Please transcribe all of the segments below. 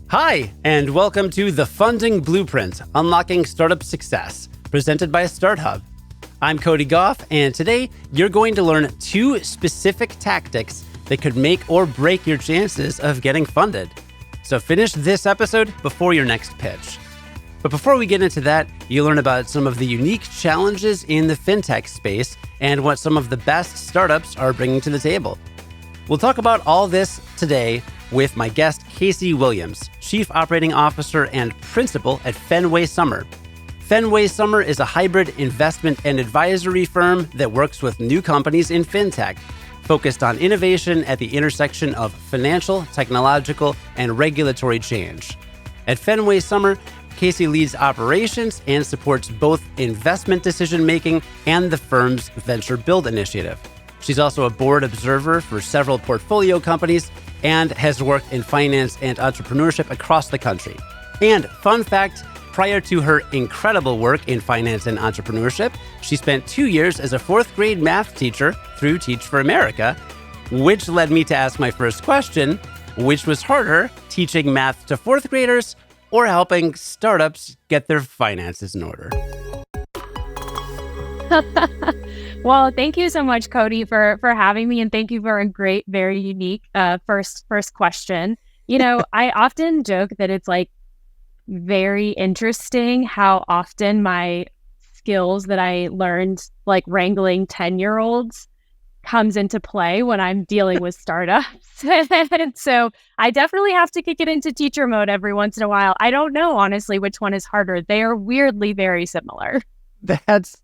Hi, and welcome to The Funding Blueprint, Unlocking Startup Success, presented by StartHub. I'm Cody Goff, and today you're going to learn 2 specific tactics that could make or break your chances of getting funded. So finish this episode before your next pitch. But before we get into that, you'll learn about some of the unique challenges in the fintech space and what some of the best startups are bringing to the table. We'll talk about all this today with my guest, Casey Williams, Chief Operating Officer and Principal at Fenway Summer. Fenway Summer is a hybrid investment and advisory firm that works with new companies in fintech, focused on innovation at the intersection of financial, technological, and regulatory change. At Fenway Summer, Casey leads operations and supports both investment decision-making and the firm's venture build initiative. She's also a board observer for several portfolio companies and has worked in finance and entrepreneurship across the country. And fun fact, prior to her incredible work in finance and entrepreneurship, she spent 2 years as a 4th grade math teacher through Teach for America, which led me to ask my first question, which was harder, teaching math to 4th graders or helping startups get their finances in order? Well, thank you so much, Cody, for having me, and thank you for a great, very unique first question. You know, I often joke that it's like very interesting how often my skills that I learned like wrangling 10-year-olds comes into play when I'm dealing with startups. And so I definitely have to kick it into teacher mode every once in a while. I don't know, honestly, which one is harder. They are weirdly very similar. That's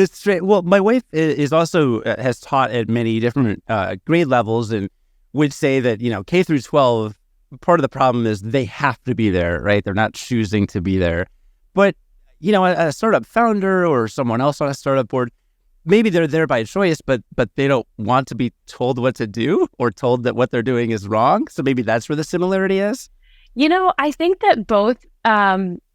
straight. Well, my wife is also has taught at many different grade levels and would say that, you know, K through 12, part of the problem is they have to be there, right? They're not choosing to be there. But, you know, a startup founder or someone else on a startup board, maybe they're there by choice, but they don't want to be told what to do or told that what they're doing is wrong. So maybe that's where the similarity is. You know, I think that both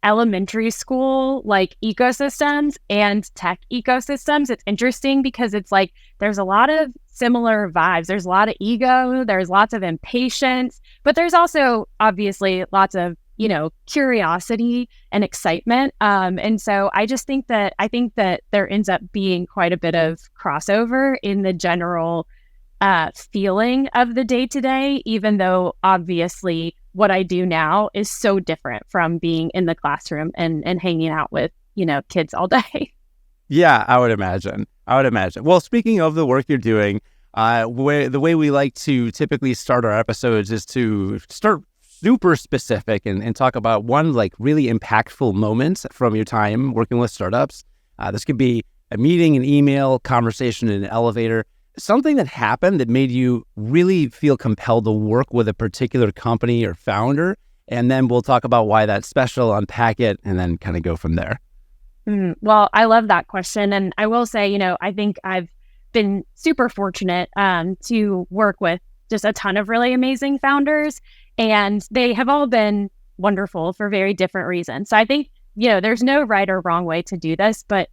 elementary school like ecosystems and tech ecosystems, it's interesting because it's like there's a lot of similar vibes. There's a lot of ego, there's lots of impatience, but there's also obviously lots of, you know, curiosity and excitement. And so I think that there ends up being quite a bit of crossover in the general feeling of the day-to-day, even though obviously what I do now is so different from being in the classroom and hanging out with, you know, kids all day. Yeah, I would imagine. Well, speaking of the work you're doing, the way we like to typically start our episodes is to start super specific and talk about one like really impactful moment from your time working with startups. This could be a meeting, an email, conversation in an elevator, something that happened that made you really feel compelled to work with a particular company or founder. And then we'll talk about why that's special, unpack it, and then kind of go from there. Well, I love that question. And I will say, you know, I think I've been super fortunate to work with just a ton of really amazing founders, and they have all been wonderful for very different reasons. So I think, you know, there's no right or wrong way to do this, but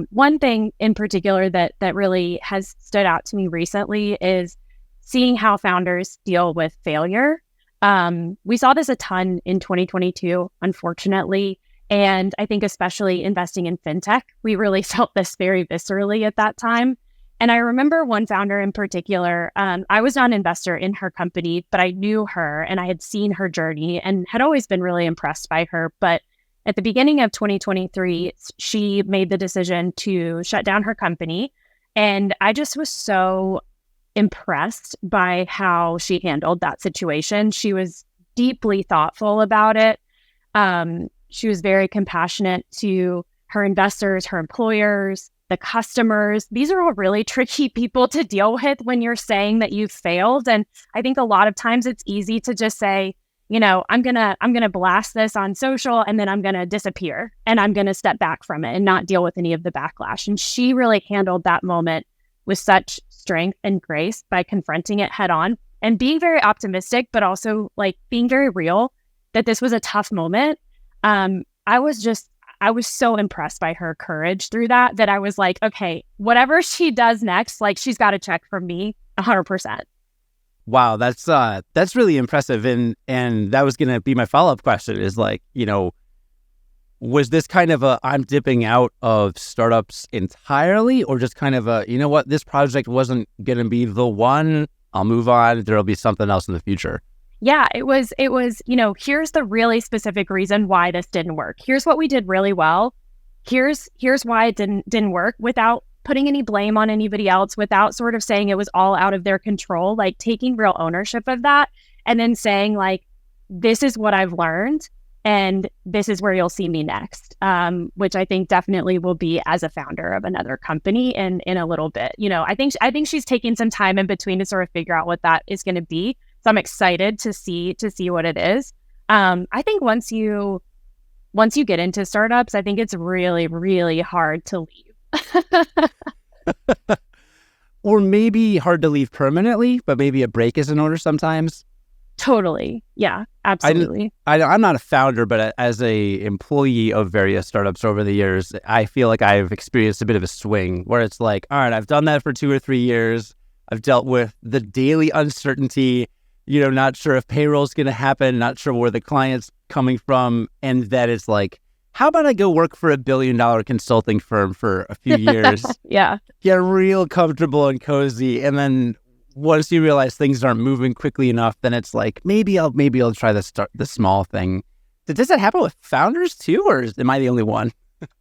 one thing in particular that really has stood out to me recently is seeing how founders deal with failure. We saw this a ton in 2022, unfortunately. And I think especially investing in fintech, we really felt this very viscerally at that time. And I remember one founder in particular, I was not an investor in her company, but I knew her and I had seen her journey and had always been really impressed by her. But at the beginning of 2023, she made the decision to shut down her company. And I just was so impressed by how she handled that situation. She was deeply thoughtful about it. She was very compassionate to her investors, her employers, the customers. These are all really tricky people to deal with when you're saying that you've failed. And I think a lot of times it's easy to just say, you know, I'm gonna blast this on social and then I'm gonna disappear and I'm gonna step back from it and not deal with any of the backlash. And she really handled that moment with such strength and grace by confronting it head on and being very optimistic, but also like being very real that this was a tough moment. I was so impressed by her courage through that I was like, okay, whatever she does next, like she's got a check from me 100%. Wow, that's really impressive. And that was going to be my follow-up question is like, was this kind of I'm dipping out of startups entirely, or just kind of this project wasn't going to be the one, I'll move on, there'll be something else in the future? Yeah, it was, here's the really specific reason why this didn't work. Here's what we did really well. Here's why it didn't work, without putting any blame on anybody else, without sort of saying it was all out of their control, like taking real ownership of that, and then saying like, this is what I've learned and this is where you'll see me next, which I think definitely will be as a founder of another company in a little bit. I think she's taking some time in between to sort of figure out what that is going to be. So I'm excited to see what it is. I think once you get into startups, I think it's really, really hard to leave. Or maybe hard to leave permanently, but maybe a break is in order sometimes. Totally. Yeah, absolutely. I'm not a founder, but as a employee of various startups over the years, I feel like I've experienced a bit of a swing where it's like, all right, I've done that for 2 or 3 years. I've dealt with the daily uncertainty, not sure if payroll's going to happen, not sure where the client's coming from. And that it's like, how about I go work for $1 billion consulting firm for a few years? Yeah. Get real comfortable and cozy. And then once you realize things aren't moving quickly enough, then it's like, maybe I'll try the small thing. Does that happen with founders too, or am I the only one?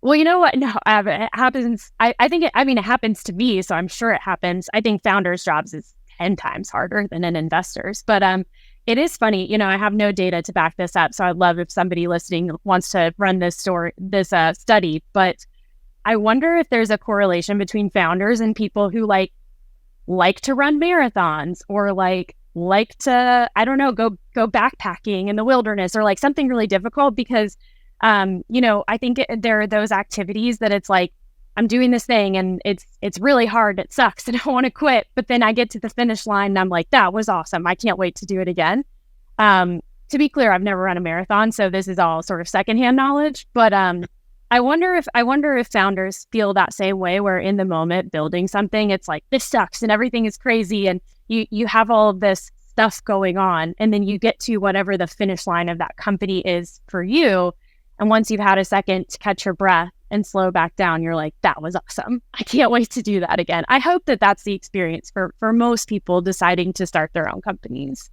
Well, you know what? No, it happens. I think it happens to me, so I'm sure it happens. I think founders' jobs is 10 times harder than an investor's. But it is funny, I have no data to back this up, so I'd love if somebody listening wants to run this study. But I wonder if there's a correlation between founders and people who like to run marathons, or like to, I don't know, go backpacking in the wilderness, or like something really difficult, because I think there are those activities that it's like, I'm doing this thing and it's really hard, it sucks, and I want to quit, but then I get to the finish line and I'm like, that was awesome, I can't wait to do it again. To be clear, I've never run a marathon, so this is all sort of secondhand knowledge, but I wonder if founders feel that same way, where in the moment building something, it's like, this sucks and everything is crazy, and you have all of this stuff going on, and then you get to whatever the finish line of that company is for you, and once you've had a second to catch your breath and slow back down, you're like, that was awesome, I can't wait to do that again. I hope that that's the experience for most people deciding to start their own companies.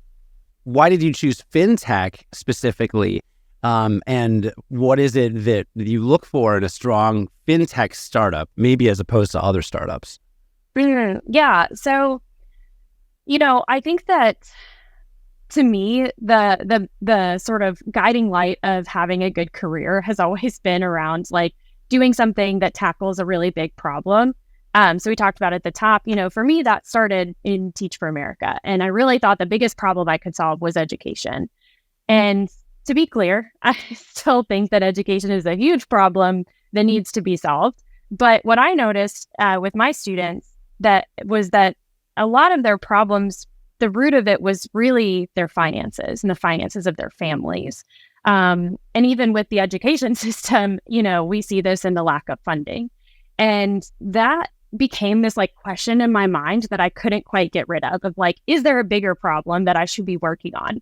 Why did you choose Fintech specifically? And what is it that you look for in a strong Fintech startup, maybe as opposed to other startups? Yeah. So, I think that to me, the sort of guiding light of having a good career has always been around like doing something that tackles a really big problem. So we talked about at the top, for me, that started in Teach for America. And I really thought the biggest problem I could solve was education. And to be clear, I still think that education is a huge problem that needs to be solved. But what I noticed with my students that a lot of their problems, the root of it was really their finances and the finances of their families. And even with the education system, we see this in the lack of funding. And that became this like question in my mind that I couldn't quite get rid of like, is there a bigger problem that I should be working on?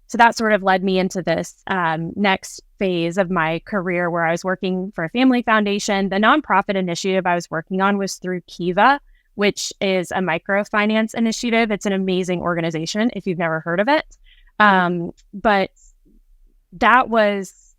So that sort of led me into this next phase of my career, where I was working for a family foundation. The nonprofit initiative I was working on was through Kiva, which is a microfinance initiative. It's an amazing organization if you've never heard of it. But that was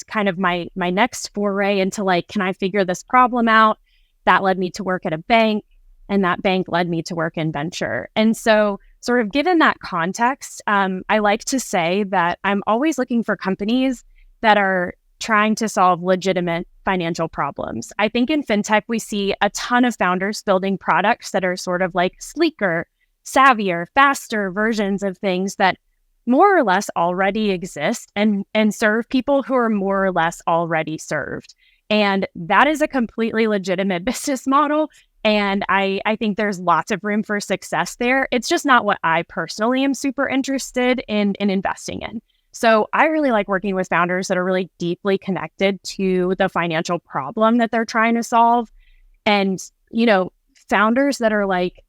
kind of my next foray into like, can I figure this problem out? That led me to work at a bank, and that bank led me to work in venture. And so sort of given that context, I like to say that I'm always looking for companies that are trying to solve legitimate financial problems. I think in fintech, we see a ton of founders building products that are sort of like sleeker, savvier, faster versions of things that more or less already exist and serve people who are more or less already served. And that is a completely legitimate business model. And I think there's lots of room for success there. It's just not what I personally am super interested in investing in. So I really like working with founders that are really deeply connected to the financial problem that they're trying to solve. And, founders that are like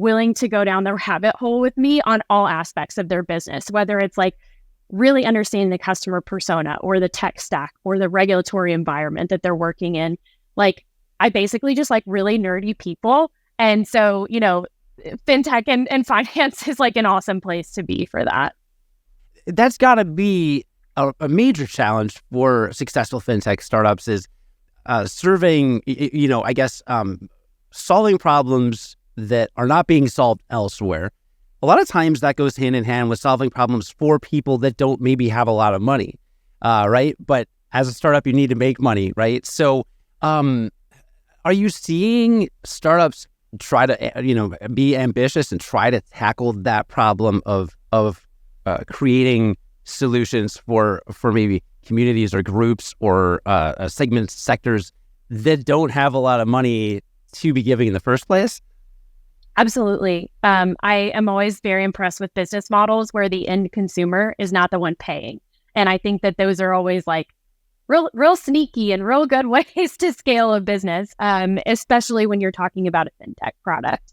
willing to go down the rabbit hole with me on all aspects of their business, whether it's like really understanding the customer persona or the tech stack or the regulatory environment that they're working in. Like, I basically just like really nerdy people. And so, fintech and finance is like an awesome place to be for that. That's got to be a major challenge for successful fintech startups is serving, solving problems that are not being solved elsewhere. A lot of times that goes hand in hand with solving problems for people that don't maybe have a lot of money, right? But as a startup, you need to make money, right? So are you seeing startups try to, be ambitious and try to tackle that problem of creating solutions for maybe communities or groups or segments, sectors that don't have a lot of money to be giving in the first place? Absolutely. I am always very impressed with business models where the end consumer is not the one paying. And I think that those are always like real sneaky and real good ways to scale a business, especially when you're talking about a fintech product.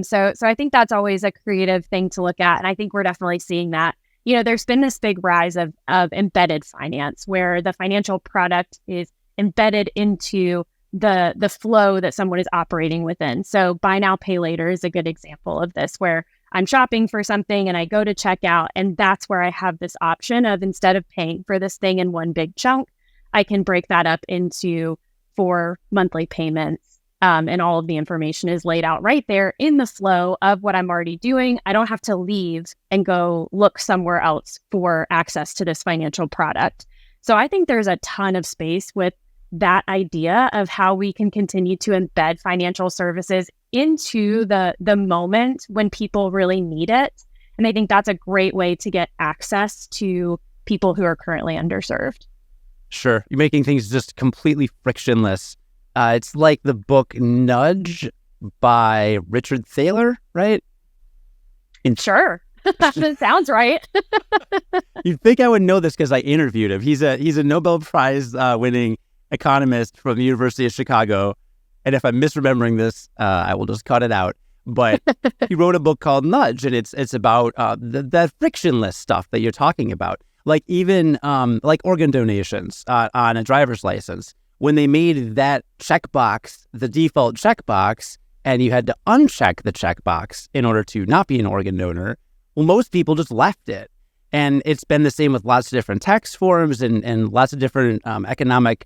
So I think that's always a creative thing to look at. And I think we're definitely seeing that. There's been this big rise of embedded finance where the financial product is embedded into the flow that someone is operating within. So buy now, pay later is a good example of this, where I'm shopping for something and I go to checkout, and that's where I have this option of, instead of paying for this thing in one big chunk, I can break that up into 4 monthly payments. And all of the information is laid out right there in the flow of what I'm already doing. I don't have to leave and go look somewhere else for access to this financial product. So I think there's a ton of space with that idea of how we can continue to embed financial services into the moment when people really need it. And I think that's a great way to get access to people who are currently underserved. Sure. You're making things just completely frictionless. It's like the book Nudge by Richard Thaler, right? Sure. That sounds right. You'd think I would know this because I interviewed him. He's a Nobel Prize winning economist from the University of Chicago. And if I'm misremembering this, I will just cut it out. But he wrote a book called Nudge, and it's about that frictionless stuff that you're talking about. Like even like organ donations on a driver's license. When they made that checkbox the default checkbox, and you had to uncheck the checkbox in order to not be an organ donor, well, most people just left it. And it's been the same with lots of different tax forms and lots of different economic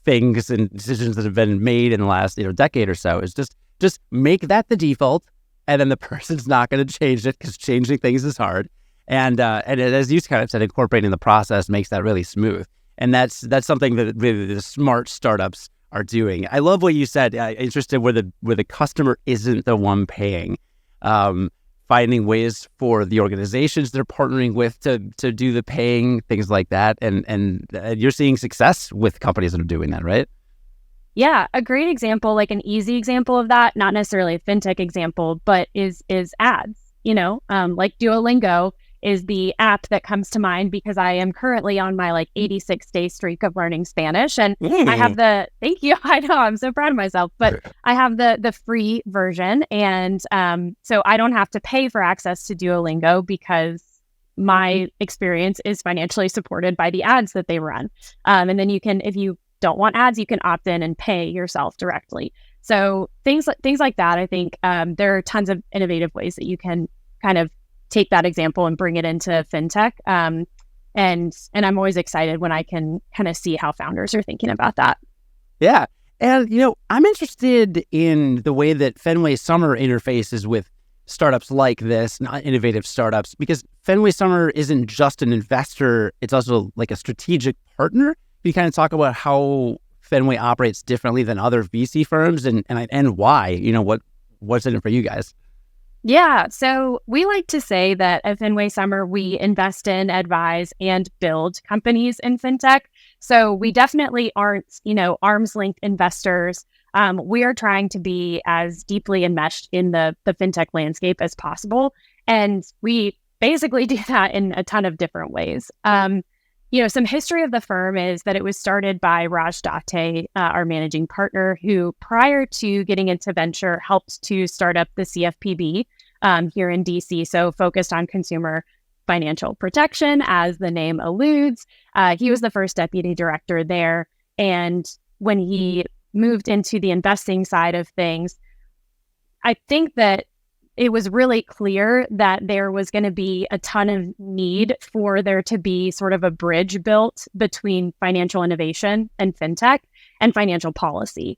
things and decisions that have been made in the last decade or so. Is just make that the default, and then the person's not going to change it because changing things is hard. And as you kind of said, incorporating the process makes that really smooth. And that's something that really the smart startups are doing. I love what you said. Interested where the customer isn't the one paying. Finding ways for the organizations they're partnering with to do the paying, things like that. And you're seeing success with companies that are doing that, right? Yeah, a great example, like an easy example of that, not necessarily a fintech example, but is ads. Like Duolingo is the app that comes to mind because I am currently on my 86-day streak of learning Spanish. And I have thank you. I know, I'm so proud of myself, but I have the free version. And so I don't have to pay for access to Duolingo because my experience is financially supported by the ads that they run. And then you can, if you don't want ads, you can opt in and pay yourself directly. So things like that, I think there are tons of innovative ways that you can kind of take that example and bring it into fintech. And I'm always excited when I can kind of see how founders are thinking about that. Yeah. And, I'm interested in the way that Fenway Summer interfaces with startups like this, not innovative startups, because Fenway Summer isn't just an investor. It's also like a strategic partner. You kind of talk about how Fenway operates differently than other VC firms and why, what's in it for you guys? Yeah. So we like to say that at Fenway Summer, we invest in, advise, and build companies in fintech. So we definitely aren't, arm's length investors. We are trying to be as deeply enmeshed in the fintech landscape as possible. And we basically do that in a ton of different ways. Some history of the firm is that it was started by Raj Date, our managing partner, who prior to getting into venture helped to start up the CFPB here in DC. So focused on consumer financial protection, as the name alludes. He was the first deputy director there. And when he moved into the investing side of things, I think that it was really clear that there was going to be a ton of need for there to be sort of a bridge built between financial innovation and fintech and financial policy.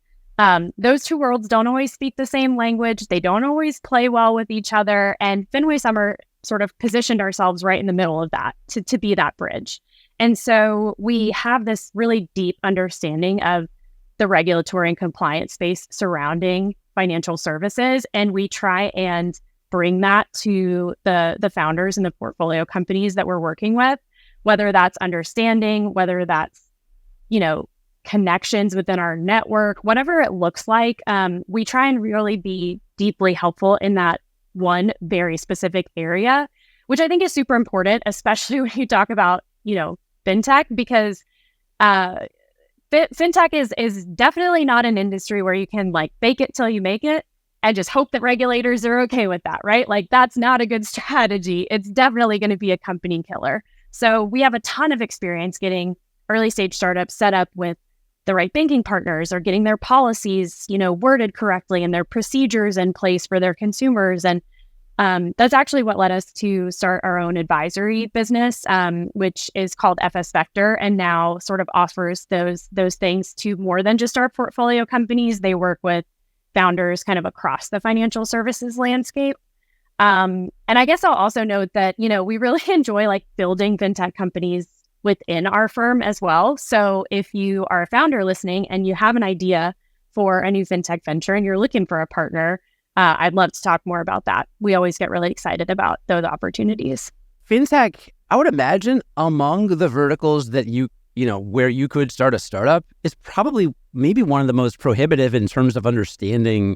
Those two worlds don't always speak the same language. They don't always play well with each other. And Fenway Summer sort of positioned ourselves right in the middle of that to be that bridge. And so we have this really deep understanding of the regulatory and compliance space surrounding financial services. And we try and bring that to the founders and the portfolio companies that we're working with, whether that's understanding, whether that's, connections within our network, whatever it looks like. We try and really be deeply helpful in that one very specific area, which I think is super important, especially when you talk about, fintech, because fintech is definitely not an industry where you can fake it till you make it and just hope that regulators are okay with that, right? That's not a good strategy. It's definitely going to be a company killer. So we have a ton of experience getting early stage startups set up with the right banking partners, or getting their policies, worded correctly and their procedures in place for their consumers. And that's actually what led us to start our own advisory business, which is called FS Vector, and now sort of offers those things to more than just our portfolio companies. They work with founders kind of across the financial services landscape. And I guess I'll also note that, we really enjoy building fintech companies within our firm as well. So if you are a founder listening and you have an idea for a new fintech venture and you're looking for a partner, I'd love to talk more about that. We always get really excited about those opportunities. Fintech, I would imagine among the verticals that where you could start a startup is probably maybe one of the most prohibitive in terms of understanding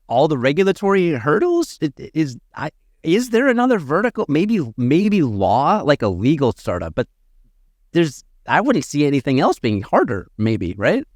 all the regulatory hurdles. Is there another vertical, maybe law, like a legal startup, but I wouldn't see anything else being harder, maybe, right?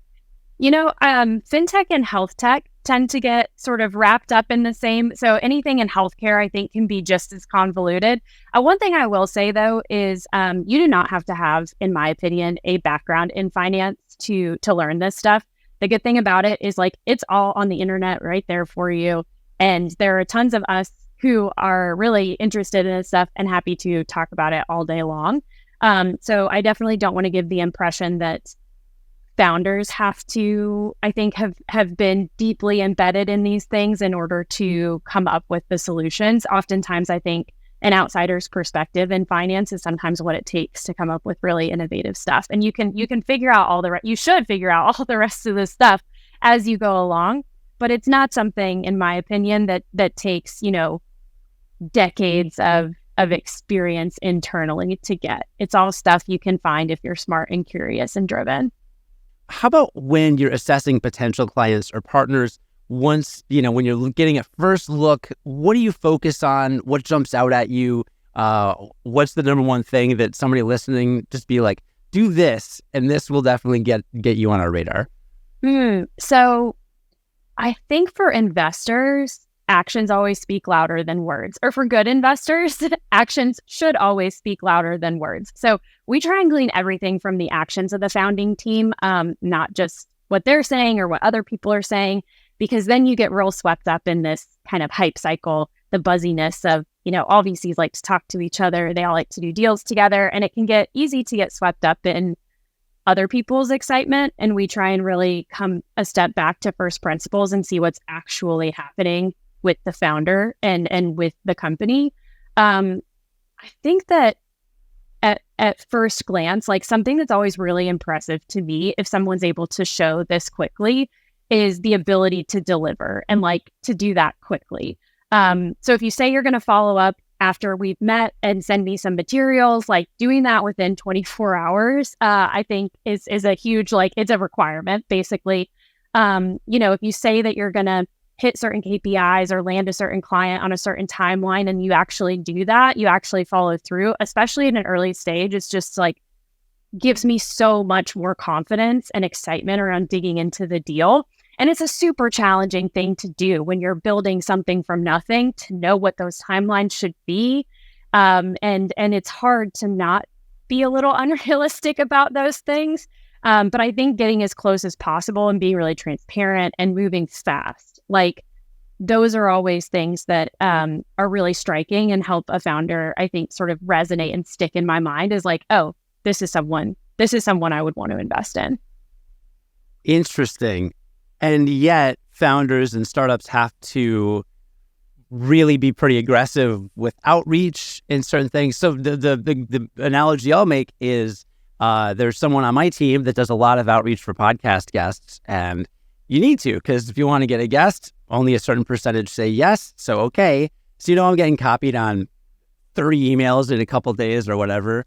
Fintech and health tech tend to get sort of wrapped up in the same. So anything in healthcare, I think, can be just as convoluted. One thing I will say, though, is you do not have to have, in my opinion, a background in finance to learn this stuff. The good thing about it is it's all on the internet right there for you. And there are tons of us who are really interested in this stuff and happy to talk about it all day long. So I definitely don't want to give the impression that founders have to, I think, have been deeply embedded in these things in order to come up with the solutions. Oftentimes, I think an outsider's perspective in finance is sometimes what it takes to come up with really innovative stuff. And you can figure out you should figure out all the rest of this stuff as you go along. But it's not something, in my opinion, that takes, decades of experience internally to get. It's all stuff you can find if you're smart and curious and driven. How about when you're assessing potential clients or partners? Once, when you're getting a first look, what do you focus on? What jumps out at you? What's the number one thing that somebody listening just be like, do this, and this will definitely get you on our radar? So I think for investors, actions always speak louder than words. Or for good investors, actions should always speak louder than words. So we try and glean everything from the actions of the founding team, not just what they're saying or what other people are saying, because then you get real swept up in this kind of hype cycle, the buzziness of, all VCs like to talk to each other. They all like to do deals together, and it can get easy to get swept up in other people's excitement. And we try and really come a step back to first principles and see what's actually happening with the founder and with the company. I think that at first glance, something that's always really impressive to me, if someone's able to show this quickly, is the ability to deliver and to do that quickly. So if you say you're going to follow up after we've met and send me some materials, doing that within 24 hours, I think is a huge, it's a requirement, basically. If you say that you're going to hit certain KPIs or land a certain client on a certain timeline and you actually do that, you actually follow through, especially in an early stage, it's just gives me so much more confidence and excitement around digging into the deal. And it's a super challenging thing to do when you're building something from nothing, to know what those timelines should be. And it's hard to not be a little unrealistic about those things. But I think getting as close as possible and being really transparent and moving fast, like those are always things that are really striking and help a founder, I think, sort of resonate and stick in my mind as like, oh, this is someone I would want to invest in. Interesting. And yet founders and startups have to really be pretty aggressive with outreach in certain things. So the analogy I'll make is there's someone on my team that does a lot of outreach for podcast guests, and you need to, because if you want to get a guest, only a certain percentage say yes. So, okay. So, I'm getting copied on 30 emails in a couple of days or whatever.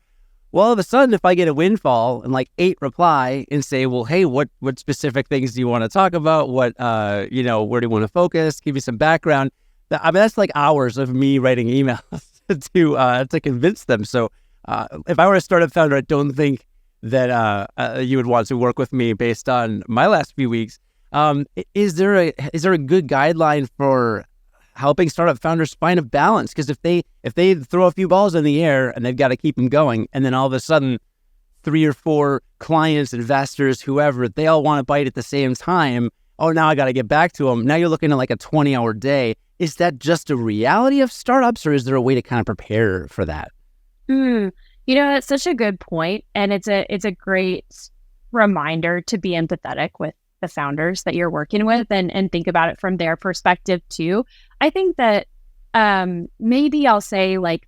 Well, all of a sudden, if I get a windfall and like 8 reply and say, well, hey, what specific things do you want to talk about? What, where do you want to focus? Give me some background. I mean, that's like hours of me writing emails to convince them. So if I were a startup founder, I don't think that you would want to work with me based on my last few weeks. Is there a good guideline for helping startup founders find a balance? Because if they throw a few balls in the air and they've got to keep them going, and then all of a sudden 3 or 4 clients, investors, whoever, they all want to bite at the same time. Oh, now I got to get back to them. Now you're looking at like a 20-hour day. Is that just a reality of startups, or is there a way to kind of prepare for that? That's such a good point, and it's a great reminder to be empathetic with the founders that you're working with and think about it from their perspective too. I think that maybe I'll say, like,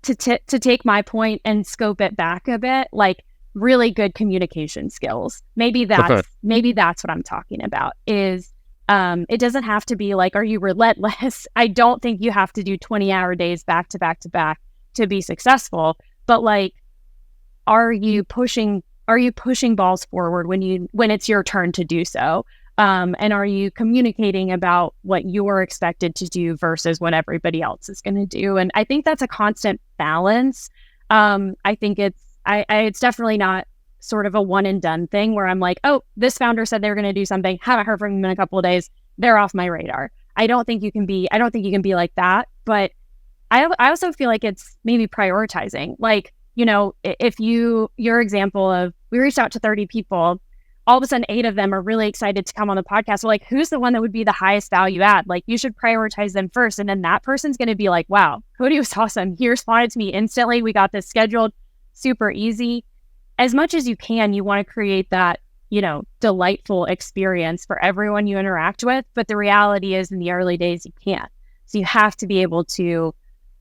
to take my point and scope it back a bit, like really good communication skills. Maybe that's what I'm talking about is it doesn't have to be like, are you relentless? I don't think you have to do 20-hour days back to back to back to be successful, but like, are you pushing balls forward when it's your turn to do so? And are you communicating about what you're expected to do versus what everybody else is going to do? And I think that's a constant balance. I think it's definitely not sort of a one and done thing where I'm like, oh, this founder said they were going to do something, haven't heard from them in a couple of days, they're off my radar. I don't think you can be like that. But I also feel like it's maybe prioritizing. Like, if your example of, we reached out to 30 people, all of a sudden 8 of them are really excited to come on the podcast. Well, like, who's the one that would be the highest value add? Like, you should prioritize them first. And then that person's going to be like, wow, Cody was awesome. He responded to me instantly. We got this scheduled, super easy. As much as you can, you want to create that, delightful experience for everyone you interact with. But the reality is, in the early days, you can't. So you have to be able to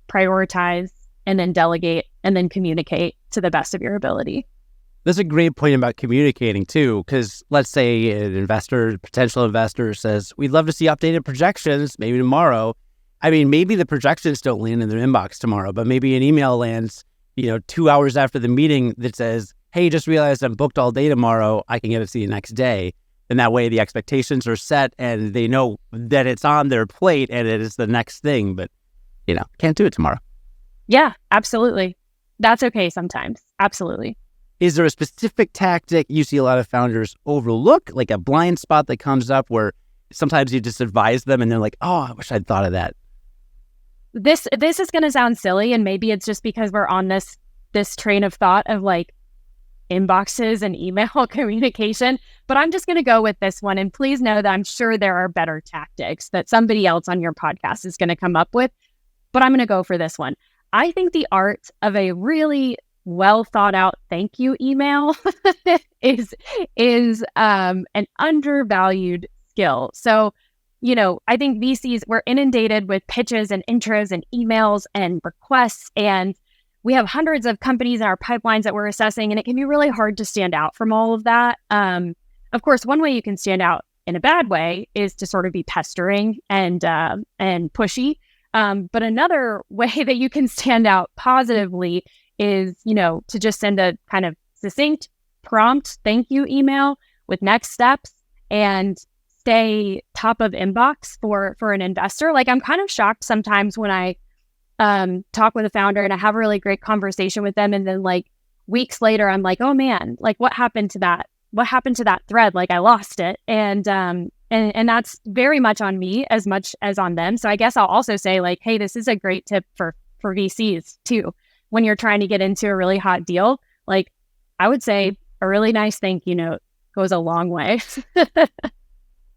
prioritize and then delegate and then communicate to the best of your ability. That's a great point about communicating too, because let's say an potential investor says, we'd love to see updated projections, maybe tomorrow. I mean, maybe the projections don't land in their inbox tomorrow, but maybe an email lands, 2 hours after the meeting that says, hey, just realized I'm booked all day tomorrow. I can get it to you next day. And that way the expectations are set and they know that it's on their plate and it is the next thing, but can't do it tomorrow. Yeah, absolutely. That's okay sometimes. Absolutely. Is there a specific tactic you see a lot of founders overlook, like a blind spot that comes up where sometimes you just advise them and they're like, oh, I wish I'd thought of that? This is going to sound silly, and maybe it's just because we're on this train of thought of like inboxes and email communication, but I'm just going to go with this one. And please know that I'm sure there are better tactics that somebody else on your podcast is going to come up with, but I'm going to go for this one. I think the art of a really well thought out thank you email is an undervalued skill. So, I think VCs, we're inundated with pitches and intros and emails and requests, and we have hundreds of companies in our pipelines that we're assessing, and it can be really hard to stand out from all of that. Of course, one way you can stand out in a bad way is to sort of be pestering and pushy. But another way that you can stand out positively is, to just send a kind of succinct, prompt thank you email with next steps and stay top of inbox for an investor. Like, I'm kind of shocked sometimes when I talk with a founder and I have a really great conversation with them, and then like weeks later, I'm like, oh man, like what happened to that? What happened to that thread? Like I lost it. And that's very much on me as much as on them. So I guess I'll also say like, hey, this is a great tip for VCs too. When you're trying to get into a really hot deal, like I would say a really nice thank you note goes a long way.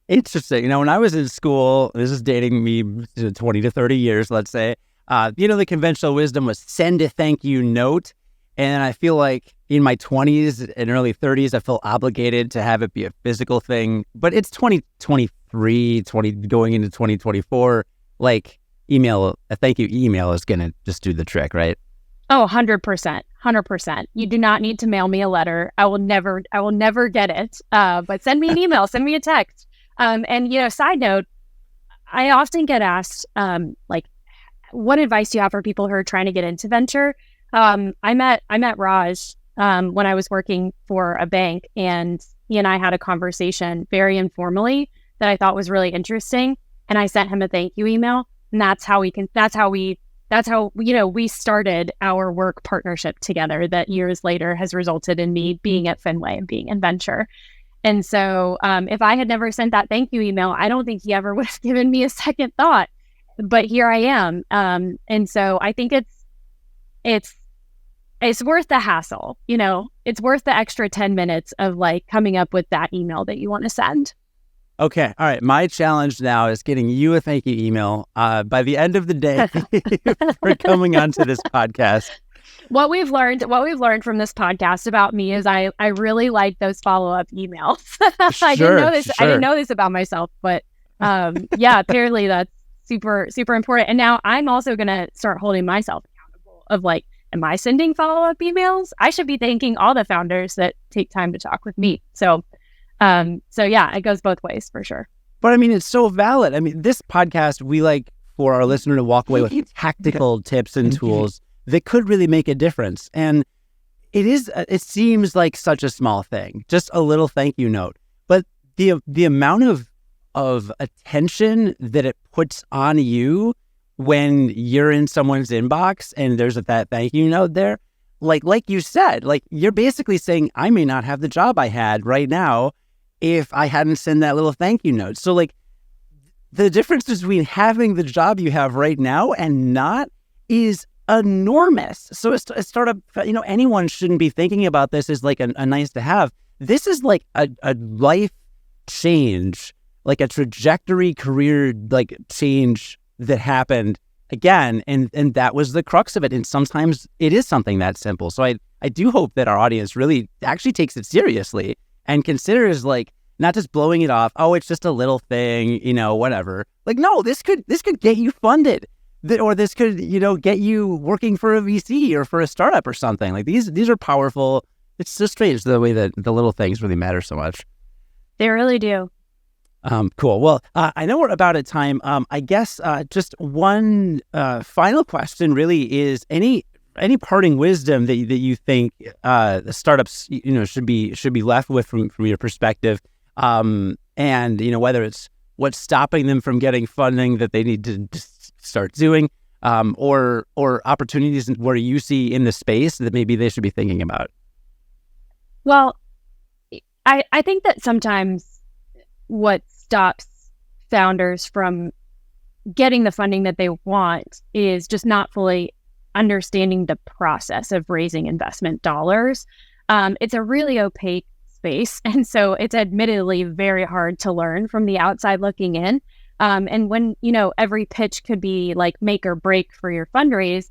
Interesting. When I was in school, this is dating me 20 to 30 years, let's say, the conventional wisdom was send a thank you note. And I feel like in my 20s and early 30s, I feel obligated to have it be a physical thing. But it's 2023, going into 2024, like a thank you email is going to just do the trick, right? Oh, 100%. 100%. You do not need to mail me a letter. I will never get it. But send me an email, send me a text. Side note, I often get asked, like, what advice do you have for people who are trying to get into venture? I met Raj when I was working for a bank, and he and I had a conversation very informally that I thought was really interesting. And I sent him a thank you email, and that's how we started our work partnership together that years later has resulted in me being at Fenway and being in venture. And so if I had never sent that thank you email, I don't think he ever would have given me a second thought. But here I am. And so I think it's worth the hassle. It's worth the extra 10 minutes of like coming up with that email that you want to send. Okay. All right. My challenge now is getting you a thank you email by the end of the day for coming onto this podcast. What we've learned from this podcast about me is I really like those follow-up emails. I didn't know this about myself, but apparently that's super, super important. And now I'm also going to start holding myself accountable of like, am I sending follow-up emails? I should be thanking all the founders that take time to talk with me. So it goes both ways for sure. But I mean, it's so valid. I mean, this podcast, we like for our listener to walk away with tactical tips and tools that could really make a difference. And it seems like such a small thing, just a little thank you note. But the amount of attention that it puts on you when you're in someone's inbox and there's that thank you note there, like you said, like you're basically saying, I may not have the job I had right now if I hadn't sent that little thank you note. So like the difference between having the job you have right now and not is enormous. So a startup, anyone shouldn't be thinking about this as like a nice to have. This is like a life change, like a trajectory career like change that happened again. And that was the crux of it. And sometimes it is something that simple. So I do hope that our audience really actually takes it seriously and considers like not just blowing it off. Oh, it's just a little thing, whatever. Like, no, this could get you funded. Or this could, get you working for a VC or for a startup or something. Like these are powerful. It's so strange the way that the little things really matter so much. They really do. Cool. Well, I know we're about at time. I guess just one final question really is any parting wisdom that you think the startups should be left with from your perspective, and whether it's what's stopping them from getting funding that they need to just start doing, or opportunities where you see in the space that maybe they should be thinking about. Well, I think that sometimes what stops founders from getting the funding that they want is just not fully understanding the process of raising investment dollars. It's a really opaque space, and so it's admittedly very hard to learn from the outside looking in. And when, every pitch could be like make or break for your fundraise,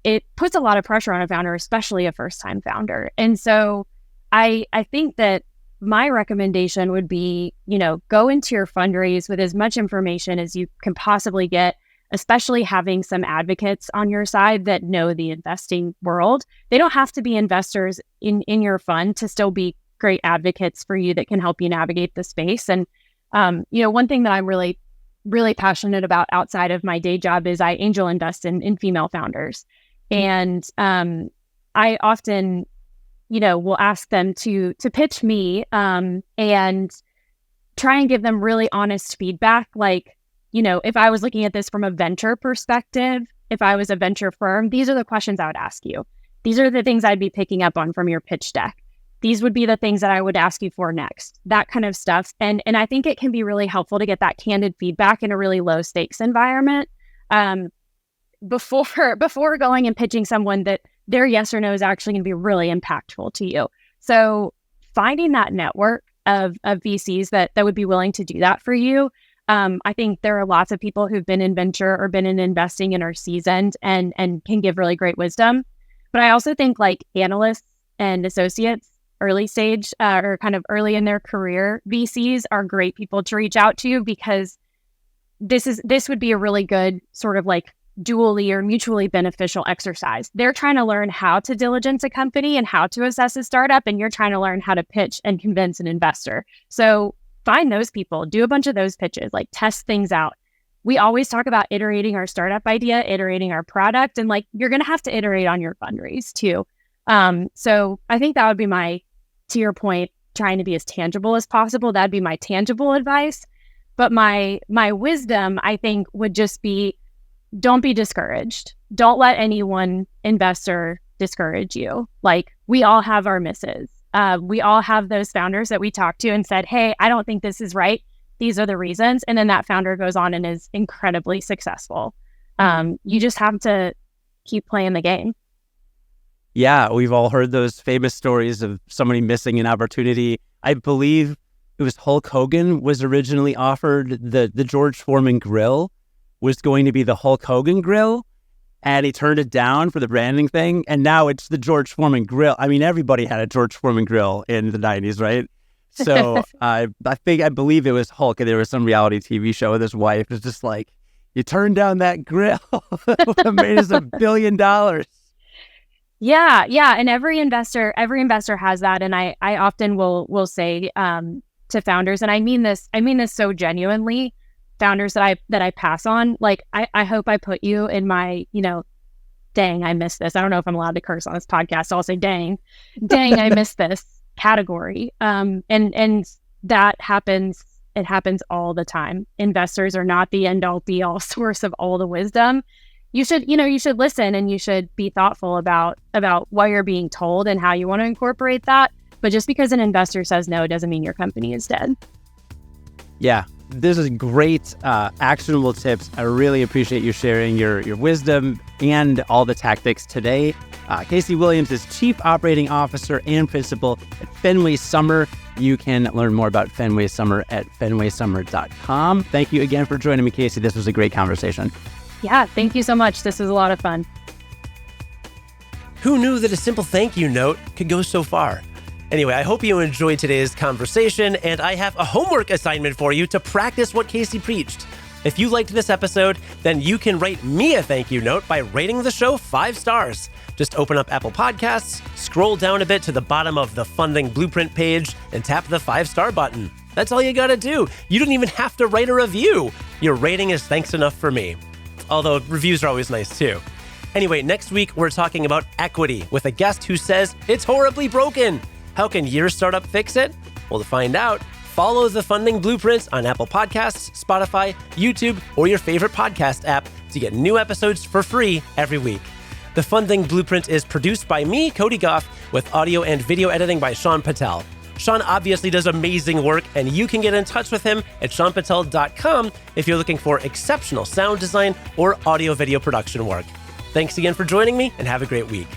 it puts a lot of pressure on a founder, especially a first-time founder. And so I think that my recommendation would be, go into your fundraise with as much information as you can possibly get, especially having some advocates on your side that know the investing world. They don't have to be investors in your fund to still be great advocates for you that can help you navigate the space. And, one thing that I'm really, really passionate about outside of my day job is I angel invest in female founders. And I often will ask them to pitch me and try and give them really honest feedback. Like, if I was looking at this from a venture perspective, if I was a venture firm, these are the questions I would ask you. These are the things I'd be picking up on from your pitch deck. These would be the things that I would ask you for next, that kind of stuff. And I think it can be really helpful to get that candid feedback in a really low stakes environment. Before going and pitching someone that their yes or no is actually going to be really impactful to you. So finding that network of VCs that would be willing to do that for you. I think there are lots of people who've been in venture or been in investing and are seasoned and can give really great wisdom. But I also think like analysts and associates, early stage or kind of early in their career, VCs are great people to reach out to, because this would be a really good sort of like dually or mutually beneficial exercise. They're trying to learn how to diligence a company and how to assess a startup, and you're trying to learn how to pitch and convince an investor. So find those people, do a bunch of those pitches, like test things out. We always talk about iterating our startup idea, iterating our product, and like you're going to have to iterate on your fundraise too. So I think that would be to your point, trying to be as tangible as possible. That'd be my tangible advice. But my wisdom, I think, would just be, don't be discouraged. Don't let any one investor discourage you. Like, we all have our misses. We all have those founders that we talked to and said, hey, I don't think this is right. These are the reasons. And then that founder goes on and is incredibly successful. You just have to keep playing the game. Yeah, we've all heard those famous stories of somebody missing an opportunity. I believe it was Hulk Hogan was originally offered the George Foreman grill was going to be the Hulk Hogan grill, and he turned it down for the branding thing, and now it's the George Foreman grill. I mean, everybody had a George Foreman grill in the 90s, right? So I believe it was Hulk, and there was some reality TV show with his wife. It was just like, you turned down that grill. It made us $1 billion. Yeah. And every investor has that. And I often will say to founders, and I mean this so genuinely, founders that I pass on, like, I hope I put you in my, dang, I missed this. I don't know if I'm allowed to curse on this podcast, so I'll say dang, I missed this category. And that happens. It happens all the time. Investors are not the end all be all source of all the wisdom. You should listen, and you should be thoughtful about what you're being told and how you want to incorporate that. But just because an investor says no doesn't mean your company is dead. Yeah, this is great, actionable tips. I really appreciate you sharing your wisdom and all the tactics today. Casey Williams is Chief Operating Officer and Principal at Fenway Summer. You can learn more about Fenway Summer at fenwaysummer.com. Thank you again for joining me, Casey. This was a great conversation. Yeah, thank you so much. This was a lot of fun. Who knew that a simple thank you note could go so far? Anyway, I hope you enjoyed today's conversation, and I have a homework assignment for you to practice what Casey preached. If you liked this episode, then you can write me a thank you note by rating the show 5 stars. Just open up Apple Podcasts, scroll down a bit to the bottom of the Funding Blueprint page, and tap the 5-star button. That's all you gotta do. You don't even have to write a review. Your rating is thanks enough for me. Although reviews are always nice too. Anyway, next week we're talking about equity with a guest who says it's horribly broken. How can your startup fix it? Well, to find out, follow the Funding Blueprints on Apple Podcasts, Spotify, YouTube, or your favorite podcast app to get new episodes for free every week. The Funding Blueprint is produced by me, Cody Goff, with audio and video editing by Sean Patel. Sean obviously does amazing work, and you can get in touch with him at seanpatel.com if you're looking for exceptional sound design or audio-video production work. Thanks again for joining me, and have a great week.